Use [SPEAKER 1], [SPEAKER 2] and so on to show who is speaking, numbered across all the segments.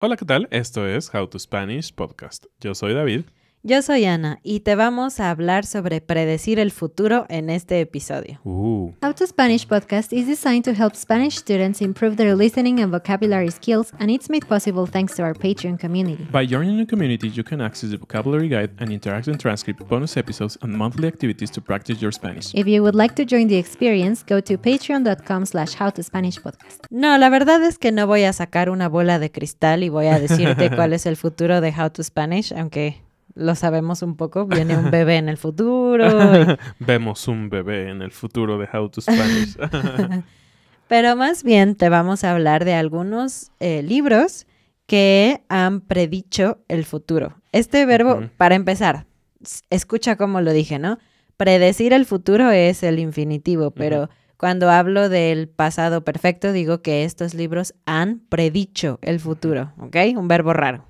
[SPEAKER 1] Hola, ¿qué tal? Esto es How to Spanish Podcast. Yo soy David.
[SPEAKER 2] Yo soy Ana y te vamos a hablar sobre predecir el futuro en este episodio.
[SPEAKER 3] How to Spanish Podcast is designed to help Spanish students improve their listening and vocabulary skills, and it's made possible thanks to our Patreon community.
[SPEAKER 1] By joining the community, you can access the vocabulary guide and interactive transcript, bonus episodes, and monthly activities to practice your Spanish.
[SPEAKER 3] If you would like to join the experience, go to patreon.com/howtospanishpodcast.
[SPEAKER 2] No, la verdad es que no voy a sacar una bola de cristal y voy a decirte cuál es el futuro de How to Spanish, aunque lo sabemos un poco. Viene un bebé en el futuro.
[SPEAKER 1] Vemos un bebé en el futuro de How to Spanish.
[SPEAKER 2] Pero más bien te vamos a hablar de algunos libros que han predicho el futuro. Este verbo, para empezar, escucha cómo lo dije, ¿no? Predecir el futuro es el infinitivo, pero cuando hablo del pasado perfecto digo que estos libros han predicho el futuro, ¿ok? Un verbo raro.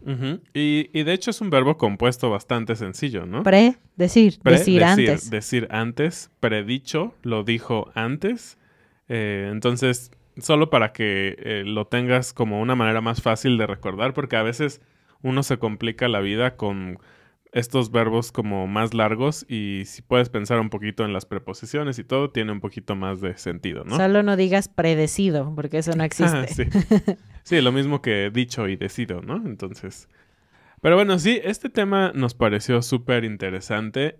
[SPEAKER 1] Y de hecho es un verbo compuesto bastante sencillo, ¿no?
[SPEAKER 2] Decir antes.
[SPEAKER 1] Decir antes, predicho, lo dijo antes. Entonces, solo para que lo tengas como una manera más fácil de recordar, porque a veces uno se complica la vida con estos verbos como más largos y si puedes pensar un poquito en las preposiciones y todo, tiene un poquito más de sentido, ¿no?
[SPEAKER 2] Solo no digas predecido, porque eso no existe.
[SPEAKER 1] Sí, lo mismo que dicho y decido, ¿no? Entonces, pero bueno, sí, este tema nos pareció súper interesante.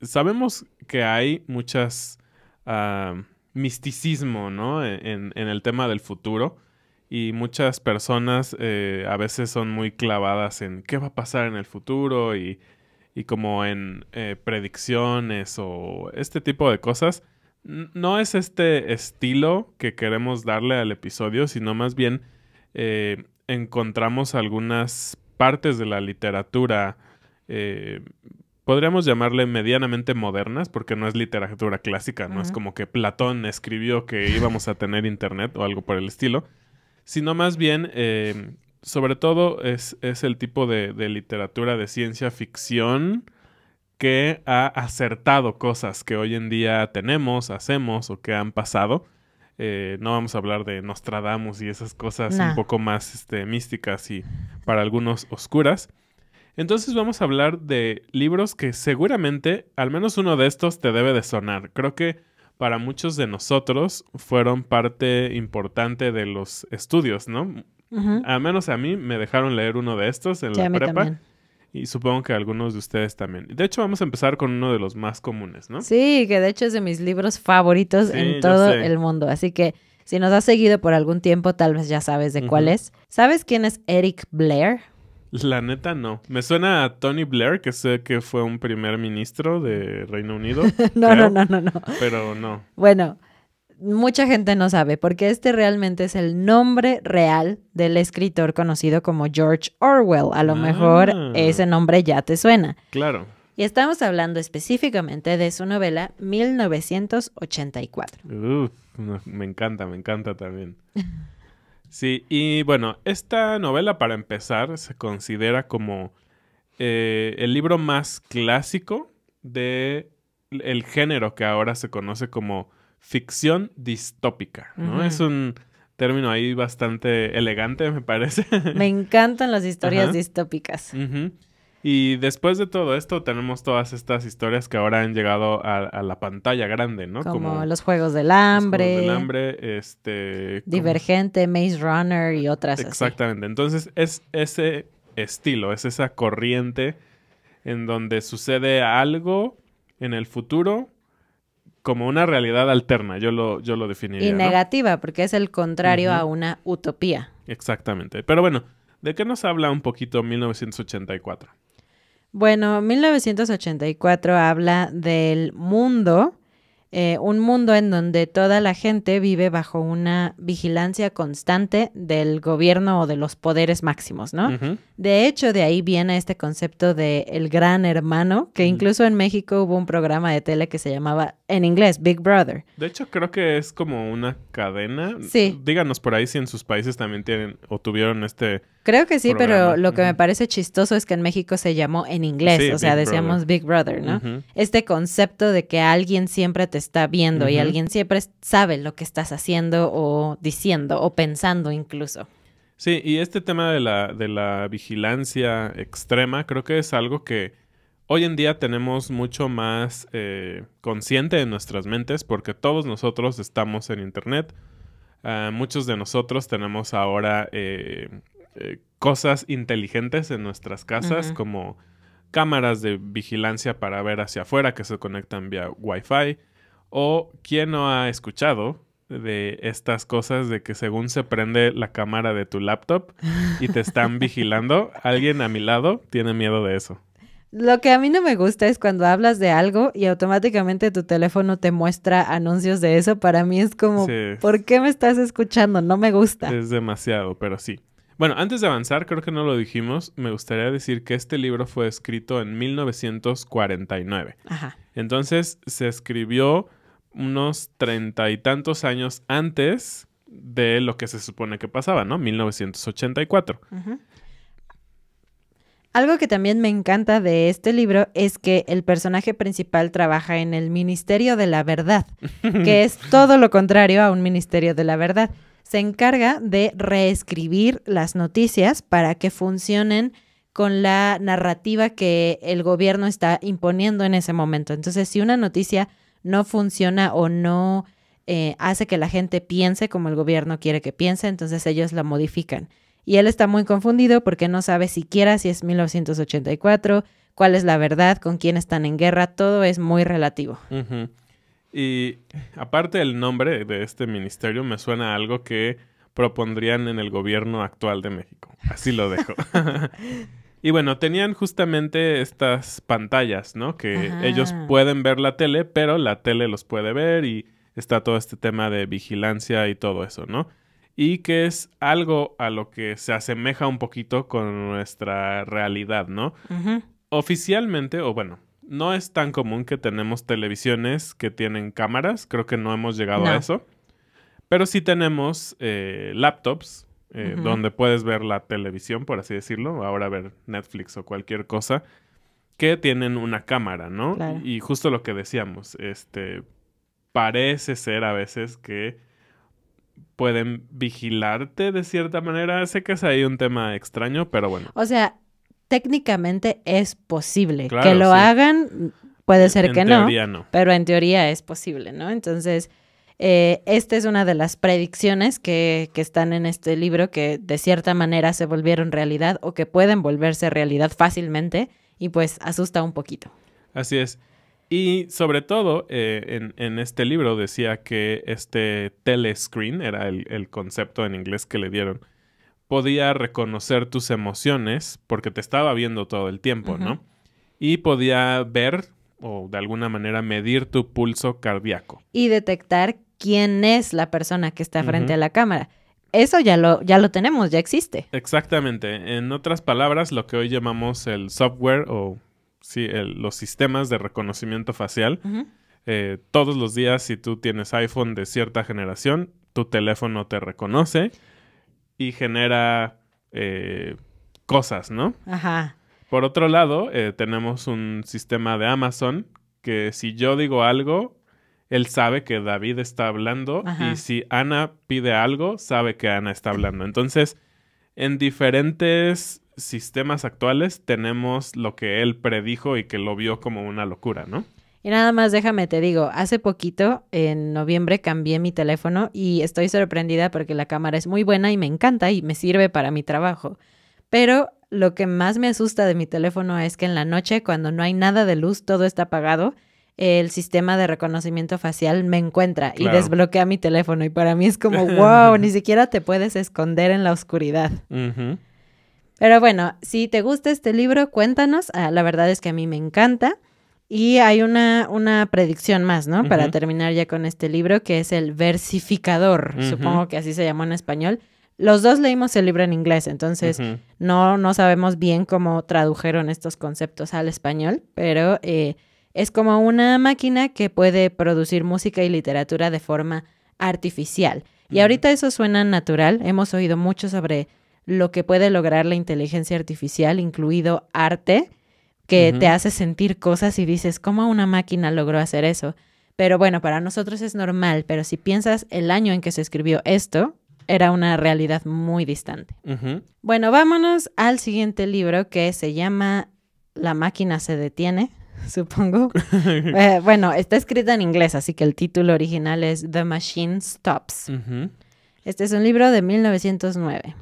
[SPEAKER 1] Sabemos que hay muchas misticismo, ¿no? En el tema del futuro. Y muchas personas a veces son muy clavadas en qué va a pasar en el futuro y como en predicciones o este tipo de cosas. No es este estilo que queremos darle al episodio, sino más bien encontramos algunas partes de la literatura, podríamos llamarle medianamente modernas, porque no es literatura clásica, no es como que Platón escribió que íbamos a tener internet o algo por el estilo, sino más bien, sobre todo, es el tipo de literatura de ciencia ficción que ha acertado cosas que hoy en día tenemos, hacemos o que han pasado. No vamos a hablar de Nostradamus y esas cosas un poco más místicas y para algunos oscuras. Entonces vamos a hablar de libros que seguramente, al menos uno de estos te debe de sonar. Creo que para muchos de nosotros fueron parte importante de los estudios, ¿no? Al menos a mí me dejaron leer uno de estos en la prepa. También. Y supongo que algunos de ustedes también. De hecho, vamos a empezar con uno de los más comunes, ¿no?
[SPEAKER 2] Sí, que de hecho es de mis libros favoritos en todo el mundo. Así que si nos has seguido por algún tiempo, tal vez ya sabes de cuál es. ¿Sabes quién es Eric Blair?
[SPEAKER 1] La neta no. Me suena a Tony Blair, que sé que fue un primer ministro de Reino Unido.
[SPEAKER 2] No.
[SPEAKER 1] Pero no.
[SPEAKER 2] Bueno, mucha gente no sabe, porque este realmente es el nombre real del escritor conocido como George Orwell. A lo mejor ese nombre ya te suena.
[SPEAKER 1] Claro.
[SPEAKER 2] Y estamos hablando específicamente de su novela 1984.
[SPEAKER 1] Me encanta también. Sí, y bueno, esta novela, para empezar, se considera como el libro más clásico de el género que ahora se conoce como ficción distópica, ¿no? Es un término ahí bastante elegante, me parece.
[SPEAKER 2] Me encantan las historias distópicas.
[SPEAKER 1] Y después de todo esto tenemos todas estas historias que ahora han llegado a la pantalla grande, ¿no?
[SPEAKER 2] Como los Juegos del Hambre.
[SPEAKER 1] Los Juegos del Hambre,
[SPEAKER 2] Divergente, Maze Runner y otras
[SPEAKER 1] Exactamente. Así. Entonces es ese estilo, es esa corriente en donde sucede algo en el futuro como una realidad alterna, yo lo definiría.
[SPEAKER 2] Y negativa, porque es el contrario a una utopía.
[SPEAKER 1] Exactamente. Pero bueno, ¿de qué nos habla un poquito 1984?
[SPEAKER 2] Bueno, 1984 habla del mundo, un mundo en donde toda la gente vive bajo una vigilancia constante del gobierno o de los poderes máximos, ¿no? De hecho, de ahí viene este concepto de el gran hermano, que incluso en México hubo un programa de tele que se llamaba, en inglés, Big Brother.
[SPEAKER 1] De hecho, creo que es como una cadena.
[SPEAKER 2] Sí.
[SPEAKER 1] Díganos por ahí si en sus países también tienen o tuvieron este
[SPEAKER 2] Creo que sí,
[SPEAKER 1] programa.
[SPEAKER 2] Pero lo que me parece chistoso es que en México se llamó en inglés,
[SPEAKER 1] sí,
[SPEAKER 2] o sea,
[SPEAKER 1] Big
[SPEAKER 2] decíamos Big Brother, ¿no? Este concepto de que alguien siempre te está viendo y alguien siempre sabe lo que estás haciendo o diciendo o pensando incluso.
[SPEAKER 1] Sí, y este tema de la vigilancia extrema creo que es algo que hoy en día tenemos mucho más consciente en nuestras mentes porque todos nosotros estamos en Internet. Muchos de nosotros tenemos ahora cosas inteligentes en nuestras casas como cámaras de vigilancia para ver hacia afuera que se conectan vía Wi-Fi. O ¿quién no ha escuchado de estas cosas de que según se prende la cámara de tu laptop y te están vigilando? Alguien a mi lado tiene miedo de eso.
[SPEAKER 2] Lo que a mí no me gusta es cuando hablas de algo y automáticamente tu teléfono te muestra anuncios de eso. Para mí es como,
[SPEAKER 1] Sí.
[SPEAKER 2] ¿por qué me estás escuchando? No me gusta.
[SPEAKER 1] Es demasiado, pero sí. Bueno, antes de avanzar, creo que no lo dijimos, me gustaría decir que este libro fue escrito en 1949.
[SPEAKER 2] Ajá.
[SPEAKER 1] Entonces se escribió unos 30 y tantos años antes de lo que se supone que pasaba, ¿no? 1984.
[SPEAKER 2] Ujú. Algo que también me encanta de este libro es que el personaje principal trabaja en el Ministerio de la Verdad, que es todo lo contrario a un Ministerio de la Verdad. Se encarga de reescribir las noticias para que funcionen con la narrativa que el gobierno está imponiendo en ese momento. Entonces, si una noticia no funciona o no hace que la gente piense como el gobierno quiere que piense, entonces ellos la modifican. Y él está muy confundido porque no sabe siquiera si es 1984, cuál es la verdad, con quién están en guerra, todo es muy relativo.
[SPEAKER 1] Uh-huh. Y aparte el nombre de este ministerio me suena a algo que propondrían en el gobierno actual de México. Así lo dejo. Y bueno, tenían justamente estas pantallas, ¿no? Que ellos pueden ver la tele, pero la tele los puede ver y está todo este tema de vigilancia y todo eso, ¿no? Y que es algo a lo que se asemeja un poquito con nuestra realidad, ¿no?
[SPEAKER 2] Uh-huh.
[SPEAKER 1] Oficialmente, o bueno, no es tan común que tenemos televisiones que tienen cámaras. Creo que no hemos llegado a eso. Pero sí tenemos laptops donde puedes ver la televisión, por así decirlo. Ahora ver Netflix o cualquier cosa que tienen una cámara, ¿no?
[SPEAKER 2] Claro.
[SPEAKER 1] Y justo lo que decíamos, parece ser a veces que pueden vigilarte de cierta manera. Sé que es ahí un tema extraño, pero bueno.
[SPEAKER 2] O sea, técnicamente es posible.
[SPEAKER 1] Claro,
[SPEAKER 2] que lo hagan, puede ser que no,
[SPEAKER 1] no,
[SPEAKER 2] pero en teoría es posible, ¿no? Entonces, esta es una de las predicciones que están en este libro que de cierta manera se volvieron realidad o que pueden volverse realidad fácilmente y pues asusta un poquito.
[SPEAKER 1] Así es. Y sobre todo, en este libro decía que este telescreen, era el concepto en inglés que le dieron, podía reconocer tus emociones porque te estaba viendo todo el tiempo, ¿no? Y podía ver o de alguna manera medir tu pulso cardíaco.
[SPEAKER 2] Y detectar quién es la persona que está frente a la cámara. Eso ya lo tenemos, ya existe.
[SPEAKER 1] Exactamente. En otras palabras, lo que hoy llamamos el software o sí, los sistemas de reconocimiento facial. Todos los días, si tú tienes iPhone de cierta generación, tu teléfono te reconoce y genera cosas, ¿no?
[SPEAKER 2] Ajá.
[SPEAKER 1] Por otro lado, tenemos un sistema de Amazon que si yo digo algo, él sabe que David está hablando. Ajá. Y si Ana pide algo, sabe que Ana está hablando. Entonces, en diferentes sistemas actuales tenemos lo que él predijo y que lo vio como una locura, ¿no?
[SPEAKER 2] Y nada más déjame te digo, hace poquito, en noviembre, cambié mi teléfono y estoy sorprendida porque la cámara es muy buena y me encanta y me sirve para mi trabajo. Pero lo que más me asusta de mi teléfono es que en la noche, cuando no hay nada de luz, todo está apagado, el sistema de reconocimiento facial me encuentra y desbloquea mi teléfono. Y para mí es como, wow, ni siquiera te puedes esconder en la oscuridad. Pero bueno, si te gusta este libro, cuéntanos. La verdad es que a mí me encanta. Y hay una predicción más, ¿no? Para terminar ya con este libro, que es el versificador. Supongo que así se llamó en español. Los dos leímos el libro en inglés, entonces no sabemos bien cómo tradujeron estos conceptos al español, pero es como una máquina que puede producir música y literatura de forma artificial. Y ahorita eso suena natural. Hemos oído mucho sobre lo que puede lograr la inteligencia artificial, incluido arte, que te hace sentir cosas y dices, ¿cómo una máquina logró hacer eso? Pero bueno, para nosotros es normal, pero si piensas el año en que se escribió esto, era una realidad muy distante. Bueno, vámonos al siguiente libro que se llama La máquina se detiene, supongo. Bueno, está escrito en inglés, así que el título original es The Machine Stops. Este es un libro de 1909.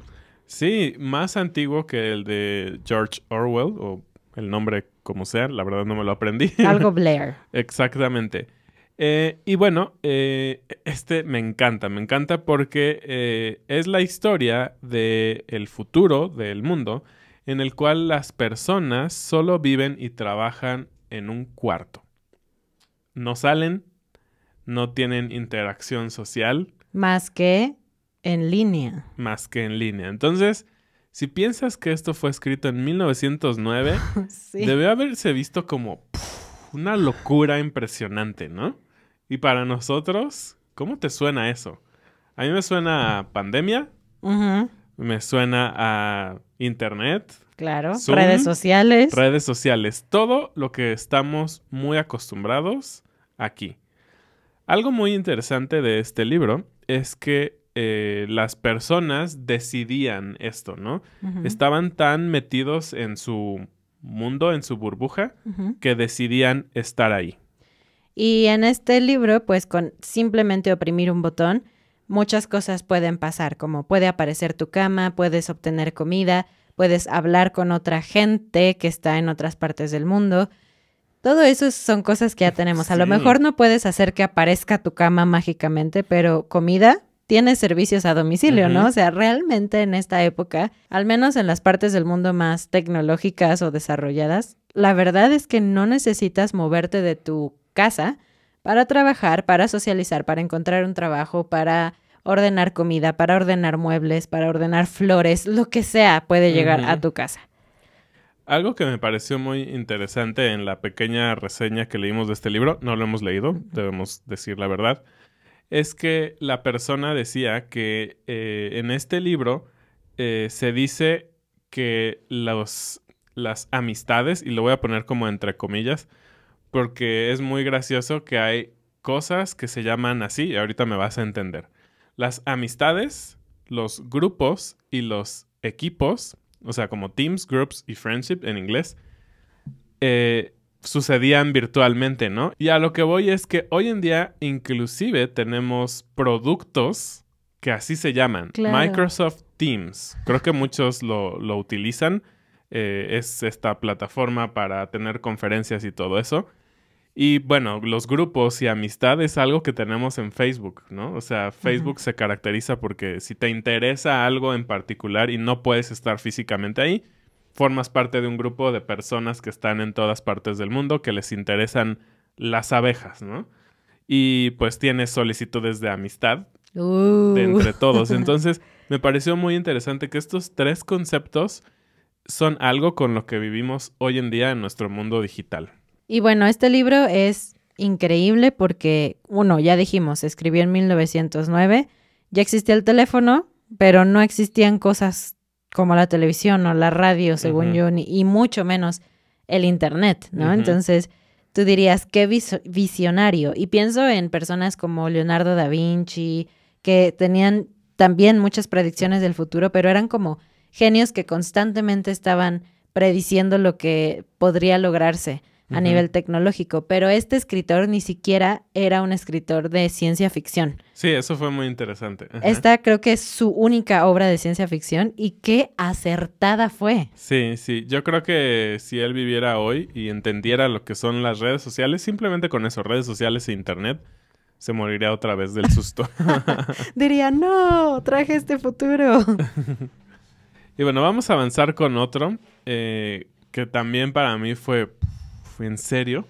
[SPEAKER 1] Sí, más antiguo que el de George Orwell, o el nombre como sea, la verdad no me lo aprendí.
[SPEAKER 2] Algo Blair.
[SPEAKER 1] Exactamente. Y bueno, este me encanta porque es la historia del futuro del mundo en el cual las personas solo viven y trabajan en un cuarto. No salen, no tienen interacción social.
[SPEAKER 2] Más que en línea.
[SPEAKER 1] Entonces, si piensas que esto fue escrito en 1909,
[SPEAKER 2] sí.
[SPEAKER 1] Debe haberse visto como una locura impresionante, ¿no? Y para nosotros, ¿cómo te suena eso? A mí me suena a pandemia, me suena a internet.
[SPEAKER 2] Claro,
[SPEAKER 1] Zoom,
[SPEAKER 2] redes sociales.
[SPEAKER 1] Todo lo que estamos muy acostumbrados aquí. Algo muy interesante de este libro es que las personas decidían esto, ¿no? Estaban tan metidos en su mundo, en su burbuja, que decidían estar ahí.
[SPEAKER 2] Y en este libro, pues con simplemente oprimir un botón, muchas cosas pueden pasar, como puede aparecer tu cama, puedes obtener comida, puedes hablar con otra gente que está en otras partes del mundo. Todo eso son cosas que ya tenemos. A lo mejor no puedes hacer que aparezca tu cama mágicamente, pero comida, tienes servicios a domicilio, ¿no? O sea, realmente en esta época, al menos en las partes del mundo más tecnológicas o desarrolladas, la verdad es que no necesitas moverte de tu casa para trabajar, para socializar, para encontrar un trabajo, para ordenar comida, para ordenar muebles, para ordenar flores, lo que sea puede llegar a tu casa.
[SPEAKER 1] Algo que me pareció muy interesante en la pequeña reseña que leímos de este libro, no lo hemos leído, debemos decir la verdad, es que la persona decía que en este libro se dice que las amistades, y lo voy a poner como entre comillas, porque es muy gracioso que hay cosas que se llaman así, y ahorita me vas a entender. Las amistades, los grupos y los equipos, o sea, como teams, groups y friendship en inglés, sucedían virtualmente, ¿no? Y a lo que voy es que hoy en día inclusive tenemos productos que así se llaman.
[SPEAKER 2] Claro.
[SPEAKER 1] Microsoft Teams. Creo que muchos lo utilizan. Es esta plataforma para tener conferencias y todo eso. Y bueno, los grupos y amistad es algo que tenemos en Facebook, ¿no? O sea, Facebook se caracteriza porque si te interesa algo en particular y no puedes estar físicamente ahí, formas parte de un grupo de personas que están en todas partes del mundo que les interesan las abejas, ¿no? Y pues tienes solicitudes de amistad de entre todos. Entonces, me pareció muy interesante que estos tres conceptos son algo con lo que vivimos hoy en día en nuestro mundo digital.
[SPEAKER 2] Y bueno, este libro es increíble porque, uno, ya dijimos, se escribió en 1909, ya existía el teléfono, pero no existían cosas como la televisión o la radio, según yo, y mucho menos el internet, ¿no? Entonces, tú dirías, qué visionario. Y pienso en personas como Leonardo da Vinci, que tenían también muchas predicciones del futuro, pero eran como genios que constantemente estaban prediciendo lo que podría lograrse a nivel tecnológico, pero este escritor ni siquiera era un escritor de ciencia ficción.
[SPEAKER 1] Sí, eso fue muy interesante.
[SPEAKER 2] Esta creo que es su única obra de ciencia ficción y qué acertada fue.
[SPEAKER 1] Sí, sí. Yo creo que si él viviera hoy y entendiera lo que son las redes sociales, simplemente con eso, redes sociales e internet, se moriría otra vez del susto.
[SPEAKER 2] Diría, no, traje este futuro.
[SPEAKER 1] Y bueno, vamos a avanzar con otro que también para mí fue en serio.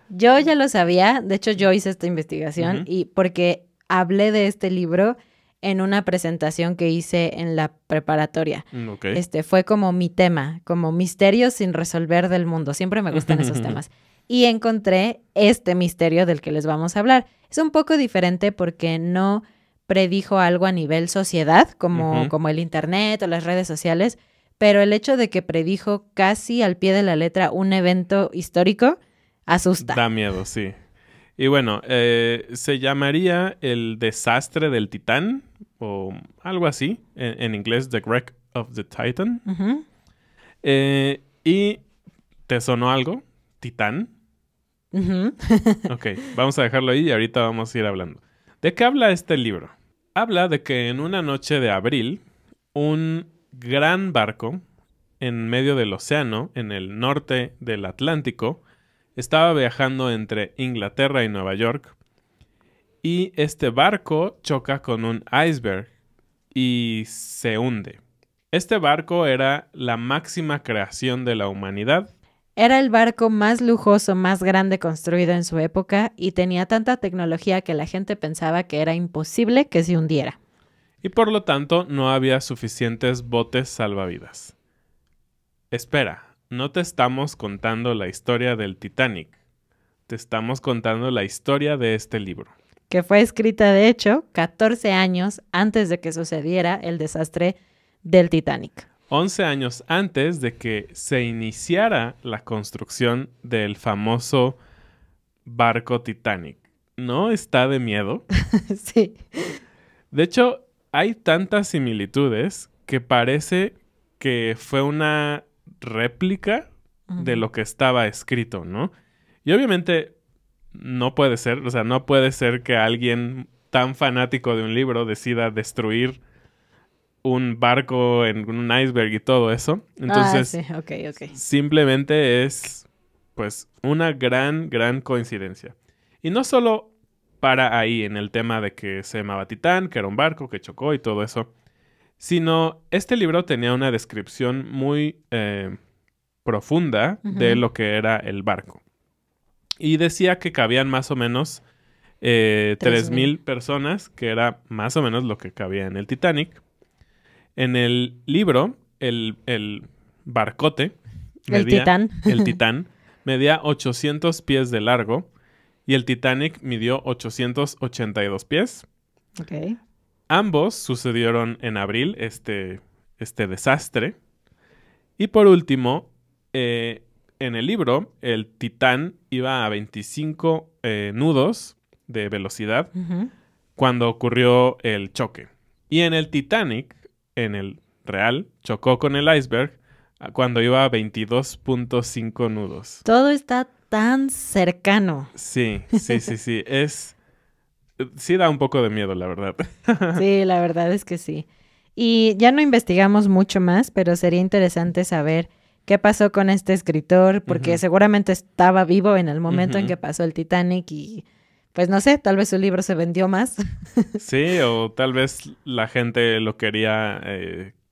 [SPEAKER 2] Yo ya lo sabía, de hecho yo hice esta investigación y porque hablé de este libro en una presentación que hice en la preparatoria.
[SPEAKER 1] Okay.
[SPEAKER 2] Fue como mi tema, como misterios sin resolver del mundo. Siempre me gustan esos temas. Y encontré este misterio del que les vamos a hablar. Es un poco diferente porque no predijo algo a nivel sociedad, como el internet o las redes sociales, pero el hecho de que predijo casi al pie de la letra un evento histórico asusta.
[SPEAKER 1] Da miedo, sí. Y bueno, se llamaría El desastre del Titán. o algo así. En inglés, The Wreck of the Titan.
[SPEAKER 2] Ujú.
[SPEAKER 1] ¿Y te sonó algo? Titán.
[SPEAKER 2] Ujú.
[SPEAKER 1] Ok, vamos a dejarlo ahí y ahorita vamos a ir hablando. ¿De qué habla este libro? Habla de que en una noche de abril, un gran barco en medio del océano, en el norte del Atlántico, estaba viajando entre Inglaterra y Nueva York, y este barco choca con un iceberg y se hunde. Este barco era la máxima creación de la humanidad.
[SPEAKER 2] Era el barco más lujoso, más grande construido en su época y tenía tanta tecnología que la gente pensaba que era imposible que se hundiera.
[SPEAKER 1] Y por lo tanto no había suficientes botes salvavidas. Espera, no te estamos contando la historia del Titanic. Te estamos contando la historia de este libro.
[SPEAKER 2] Que fue escrita, de hecho, 14 años antes de que sucediera el desastre del Titanic.
[SPEAKER 1] 11 años antes de que se iniciara la construcción del famoso barco Titanic. ¿No está de miedo?
[SPEAKER 2] Sí.
[SPEAKER 1] De hecho, hay tantas similitudes que parece que fue una réplica de lo que estaba escrito, ¿no? Y obviamente no puede ser, o sea, no puede ser que alguien tan fanático de un libro decida destruir un barco en un iceberg y todo eso. Entonces,
[SPEAKER 2] sí, ok.
[SPEAKER 1] simplemente es, pues, una gran coincidencia. Y no solo para ahí en el tema de que se llamaba Titán, que era un barco que chocó y todo eso, sino este libro tenía una descripción muy profunda de lo que era el barco. Y decía que cabían más o menos 3,000 personas, que era más o menos lo que cabía en el Titanic. En el libro, el barcote el Titán medía 800 pies de largo y el Titanic midió 882 pies.
[SPEAKER 2] Ok.
[SPEAKER 1] Ambos sucedieron en abril, este desastre. Y por último, en el libro, el Titán iba a 25 nudos de velocidad cuando ocurrió el choque. Y en el Titanic, en el real, chocó con el iceberg cuando iba a 22.5 nudos.
[SPEAKER 2] Todo está tan cercano.
[SPEAKER 1] Sí. Sí da un poco de miedo, la verdad.
[SPEAKER 2] Sí, la verdad es que sí. Y ya no investigamos mucho más, pero sería interesante saber qué pasó con este escritor, porque seguramente estaba vivo en el momento en que pasó el Titanic y, pues no sé, tal vez su libro se vendió más.
[SPEAKER 1] Sí, o tal vez la gente lo quería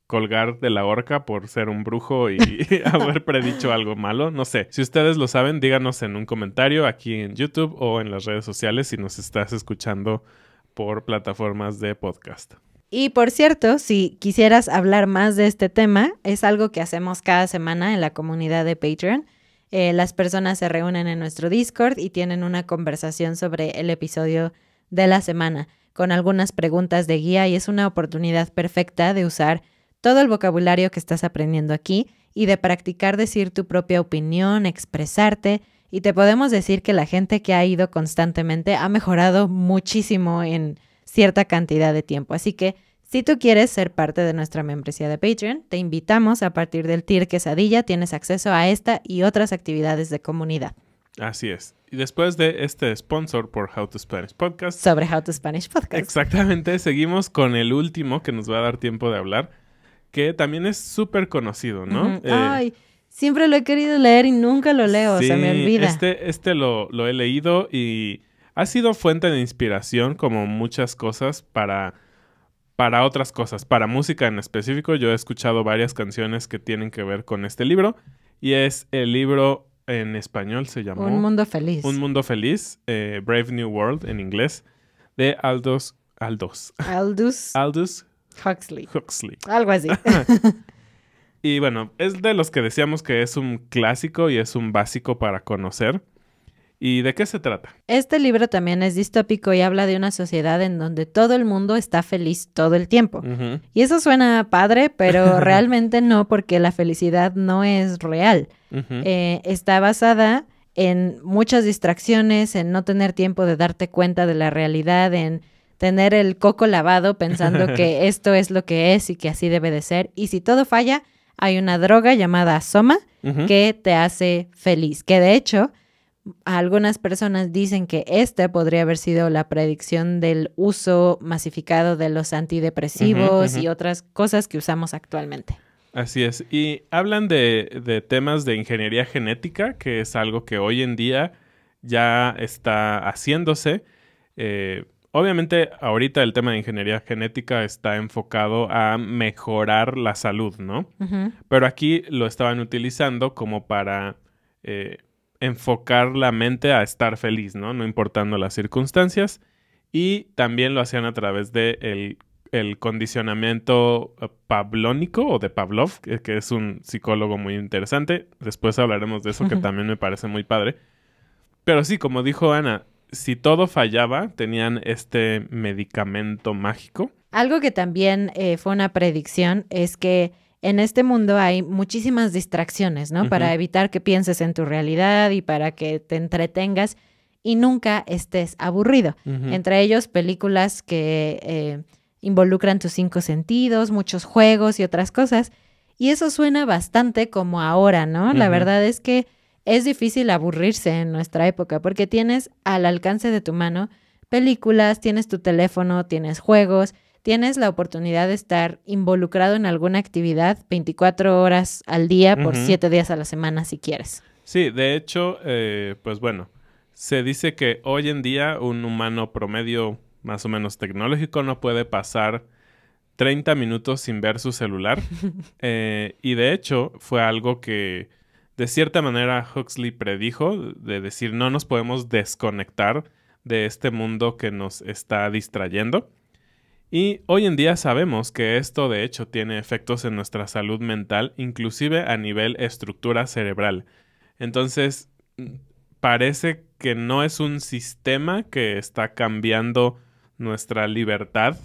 [SPEAKER 1] colgar de la horca por ser un brujo y haber predicho algo malo. No sé. Si ustedes lo saben, díganos en un comentario aquí en YouTube o en las redes sociales si nos estás escuchando por plataformas de podcast.
[SPEAKER 2] Y por cierto, si quisieras hablar más de este tema, es algo que hacemos cada semana en la comunidad de Patreon. Las personas se reúnen en nuestro Discord y tienen una conversación sobre el episodio de la semana, con algunas preguntas de guía, y es una oportunidad perfecta de usar todo el vocabulario que estás aprendiendo aquí y de practicar decir tu propia opinión, expresarte, y te podemos decir que la gente que ha ido constantemente ha mejorado muchísimo en cierta cantidad de tiempo. Así que si tú quieres ser parte de nuestra membresía de Patreon, te invitamos. A partir del tier quesadilla tienes acceso a esta y otras actividades de comunidad.
[SPEAKER 1] Así es. Y después de este sponsor por How to Spanish Podcast.
[SPEAKER 2] Sobre How to Spanish Podcast.
[SPEAKER 1] Exactamente. Seguimos con el último que nos va a dar tiempo de hablar, que también es súper conocido, ¿no?
[SPEAKER 2] Ay, siempre lo he querido leer y nunca lo leo,
[SPEAKER 1] sí,
[SPEAKER 2] se me olvida.
[SPEAKER 1] Este lo he leído y ha sido fuente de inspiración como muchas cosas para otras cosas. Para música en específico, yo he escuchado varias canciones que tienen que ver con este libro. Y es el libro en español, se llamó
[SPEAKER 2] Un Mundo Feliz.
[SPEAKER 1] Un Mundo Feliz, Brave New World en inglés, de Aldous
[SPEAKER 2] Huxley.
[SPEAKER 1] Huxley.
[SPEAKER 2] Algo así.
[SPEAKER 1] Y bueno, es de los que decíamos que es un clásico y es un básico para conocer. ¿Y de qué se trata?
[SPEAKER 2] Este libro también es distópico y habla de una sociedad en donde todo el mundo está feliz todo el tiempo. Y eso suena padre, pero realmente no, porque la felicidad no es real. Está basada en muchas distracciones, en no tener tiempo de darte cuenta de la realidad, en tener el coco lavado pensando que esto es lo que es y que así debe de ser. Y si todo falla, hay una droga llamada Soma que te hace feliz. Que de hecho, algunas personas dicen que podría haber sido la predicción del uso masificado de los antidepresivos y otras cosas que usamos actualmente.
[SPEAKER 1] Así es. Y hablan de temas de ingeniería genética, que es algo que hoy en día ya está haciéndose. Obviamente, ahorita el tema de ingeniería genética está enfocado a mejorar la salud, ¿no? Pero aquí lo estaban utilizando como para enfocar la mente a estar feliz, ¿no? No importando las circunstancias. Y también lo hacían a través de el condicionamiento pavlónico o de Pavlov, que es un psicólogo muy interesante. Después hablaremos de eso, que también me parece muy padre. Pero sí, como dijo Ana, si todo fallaba, tenían este medicamento mágico.
[SPEAKER 2] Algo que también fue una predicción es que en este mundo hay muchísimas distracciones, ¿no? Para evitar que pienses en tu realidad y para que te entretengas y nunca estés aburrido. Entre ellos, películas que involucran tus 5 sentidos, muchos juegos y otras cosas. Y eso suena bastante como ahora, ¿no? La verdad es que es difícil aburrirse en nuestra época porque tienes al alcance de tu mano películas, tienes tu teléfono, tienes juegos, tienes la oportunidad de estar involucrado en alguna actividad 24 horas al día por 7 días a la semana si quieres.
[SPEAKER 1] Sí, de hecho, pues bueno, se dice que hoy en día un humano promedio más o menos tecnológico no puede pasar 30 minutos sin ver su celular. Y de hecho fue algo que de cierta manera Huxley predijo, de decir no nos podemos desconectar de este mundo que nos está distrayendo. Y hoy en día sabemos que esto de hecho tiene efectos en nuestra salud mental, inclusive a nivel estructura cerebral. Entonces, parece que no es un sistema que está cambiando nuestra libertad,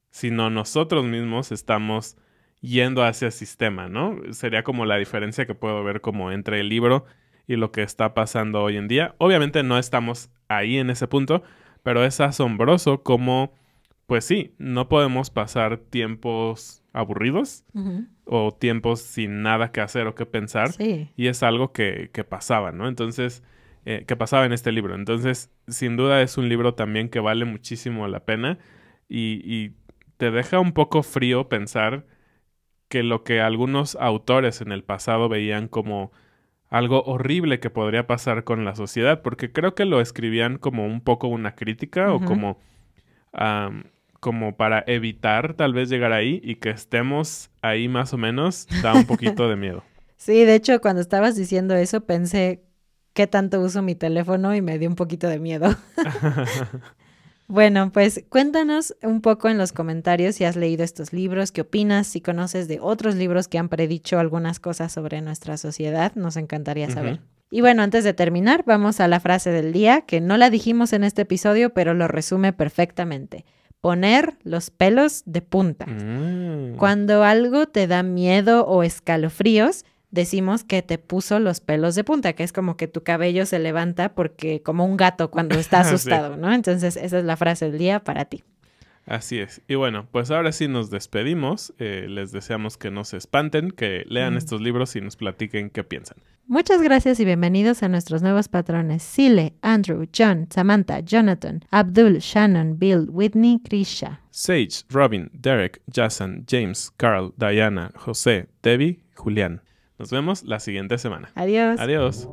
[SPEAKER 1] sino nosotros mismos estamos yendo hacia el sistema, ¿no? Sería como la diferencia que puedo ver como entre el libro y lo que está pasando hoy en día. Obviamente no estamos ahí en ese punto, pero es asombroso como, pues sí, no podemos pasar tiempos aburridos o tiempos sin nada que hacer o que pensar.
[SPEAKER 2] Sí.
[SPEAKER 1] Y es algo que pasaba, ¿no? Entonces, que pasaba en este libro. Entonces, sin duda es un libro también que vale muchísimo la pena y te deja un poco frío pensar que lo que algunos autores en el pasado veían como algo horrible que podría pasar con la sociedad, porque creo que lo escribían como un poco una crítica o como para evitar tal vez llegar ahí y que estemos ahí más o menos, da un poquito de miedo.
[SPEAKER 2] Sí, de hecho, cuando estabas diciendo eso, pensé qué tanto uso mi teléfono y me dio un poquito de miedo. Bueno, pues cuéntanos un poco en los comentarios si has leído estos libros, qué opinas, si conoces de otros libros que han predicho algunas cosas sobre nuestra sociedad, nos encantaría saber. Y bueno, antes de terminar, vamos a la frase del día, que no la dijimos en este episodio, pero lo resume perfectamente. Poner los pelos de punta. Cuando algo te da miedo o escalofríos, decimos que te puso los pelos de punta, que es como que tu cabello se levanta porque como un gato cuando está asustado, ¿no? Entonces, esa es la frase del día para ti.
[SPEAKER 1] Así es. Y bueno, pues ahora sí nos despedimos. Les deseamos que no se espanten, que lean estos libros y nos platiquen qué piensan.
[SPEAKER 3] Muchas gracias y bienvenidos a nuestros nuevos patrones. Sile, Andrew, John, Samantha, Jonathan, Abdul, Shannon, Bill, Whitney, Krisha.
[SPEAKER 1] Sage, Robin, Derek, Jason, James, Carl, Diana, José, Debbie, Julián. Nos vemos la siguiente semana.
[SPEAKER 2] Adiós.
[SPEAKER 1] Adiós.